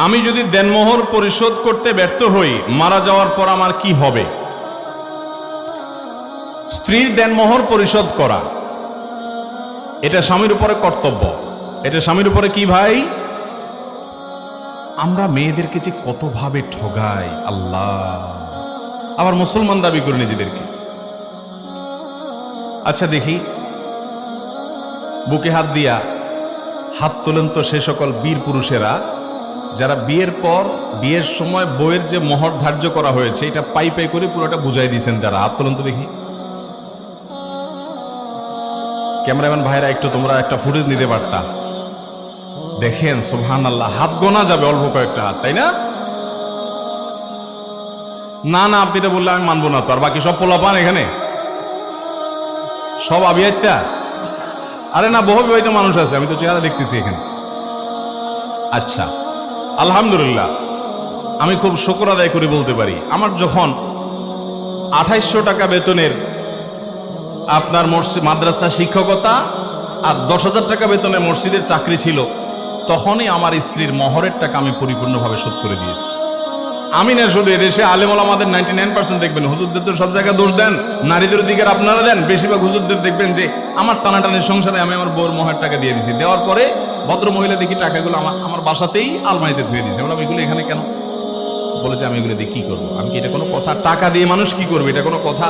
আমি যদি দেনমোহর পরিশোধ করতে ব্যর্থ হই, মারা যাওয়ার পর আমার কি হবে? স্ত্রীর দেনমোহর পরিশোধ করা এটা স্বামীর উপরে কর্তব্য। এটা স্বামীর উপরে কি ভাই? আমরা মেয়েদেরকে যে কত ভাবে ঠগাই আল্লাহ, আবার মুসলমান দাবি করে নিজেদেরকে। আচ্ছা দেখি, বুকে হাত দিয়া হাত তোলেন তো সে সকল বীর পুরুষেরা যারা বিয়ের পর, বিয়ের সময় বইয়ের যে মোহর ধার্য করা হয়েছে এটা পাই পাই করে পুরোটা বুঝাই দিয়েছেন। যারা হাত তোলেন তো দেখি। ক্যামেরাম্যান ভাইরা একটু তোমরা একটা ফুটেজ নিতে পারতা। দেখেন সুবহানাল্লাহ, হাত গোনা যাবে অল্প কয়েকটা হাত, তাই না? না না, আপনি এটা বললে আমি মানবো না। তো আর বাকি সব পোলাপান এখানে সব আবিয়াইতা? আরে না, বহু বিবাহিত মানুষ আছে, আমি তো চেহারা দেখতেছি এখানে। আচ্ছা, আলহামদুলিল্লাহ, আমি খুব শুকর আদায় করে বলতে পারি, আমার যখন 2800 টাকা বেতনের আপনার মাদ্রাসা শিক্ষকতা আর 10,000 টাকা বেতনের মসজিদের চাকরি ছিল, তখনই আমার স্ত্রীর মহরের টাকা আমি পরিপূর্ণভাবে শোধ করে দিয়েছি। আমি না শুধু, এদেশে আলেম ওলামাদের 99% দেখবেন, হুজুরদের তো সব জায়গায় দোষ দেন, নারীদের দিকে আপনারা দেন, বেশিরভাগ হুজুরদের দেখবেন যে আমার টানাটানির সংসারে আমি আমার বউর মহের টাকা দিয়ে দিয়েছি। দেওয়ার পরে ভদ্র মহিলা দেখি টাকাগুলো আমার বাসাতেই আলমারিতে ধুয়ে দিয়েছে। বললাম এগুলো এখানে কেন? বলেছে আমি এগুলো দিয়ে কি করবো? আমি কি এটা কোনো কথা? টাকা দিয়ে মানুষ কি করবে? এটা কোনো কথা?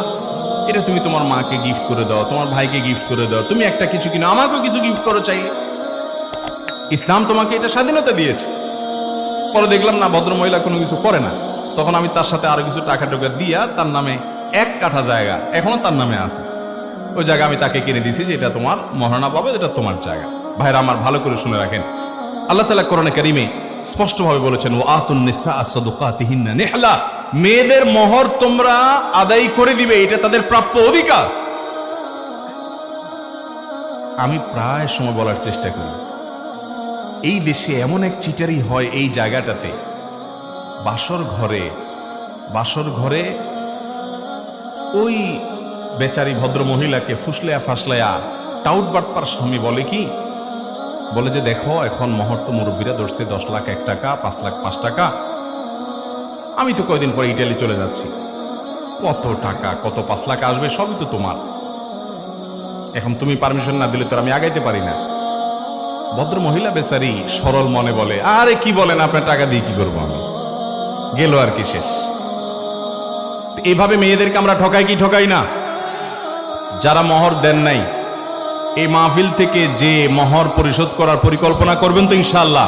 এটা তুমি তোমার মাকে গিফট করে দাও, তোমার ভাইকে গিফট করে দাও, তুমি একটা কিছু কিনো, আমাকেও কিছু গিফট করো চাইলে। ইসলাম তোমাকে এটা স্বাধীনতা দিয়েছে। পরে দেখলাম না, ভদ্র মহিলা কোনো কিছু করে না। তখন আমি তার সাথে আরো কিছু টাকা টোকা দিয়া তার নামে 1 কাঠা জায়গা এখনো তার নামে আছে, ওই জায়গা আমি তাকে কিনে দিয়েছি যে এটা তোমার মহারণা পাবে, এটা তোমার জায়গা। ভাইরা আমার, ভালো করে শুনে রাখেন, আল্লাহ তাআলা কোরআনে কারিমে স্পষ্টভাবে বলেছেন, ওয়া আতুন নিসা সাদুকাতিহিন্না নিহলা, মেয়েদের মোহর তোমরা আদায় করে দিবে, এটা তাদের প্রাপ্য অধিকার। আমি প্রায় সময় বলার চেষ্টা করি, এই দেশে এমন এক চিটারি হয় এই জায়গাটাতে, বাসর ঘরে ওই বেচারি ভদ্র মহিলাকে ফুসলায়া ফাসলায়া টাউট বাটপার স্বামী বলে কি, বলে যে দেখো এখন মোহর তো মুরব্বীরা ধরছে 10 লাখ 1 টাকা, 5 লাখ 5 টাকা, আমি তো কয়দিন পরে ইটালি চলে যাচ্ছি, কত টাকা, কত 5 লাখ আসবে, সবই তো তোমার, এখন তুমি পারমিশন না দিলে তো আমি আগাইতে পারি না। ভদ্র মহিলা বেচারি সরল মনে বলে, আরে কি বলেন, আপনার টাকা দিয়ে কি করবো আমি, গেল আর কি, শেষ। এইভাবে মেয়েদেরকে আমরা ঠকাই কি ঠকাই না? যারা মোহর দেন নাই, এই মাহফিল থেকে যে মোহর পরিশোধ করার পরিকল্পনা করবেন তো ইনশাআল্লাহ,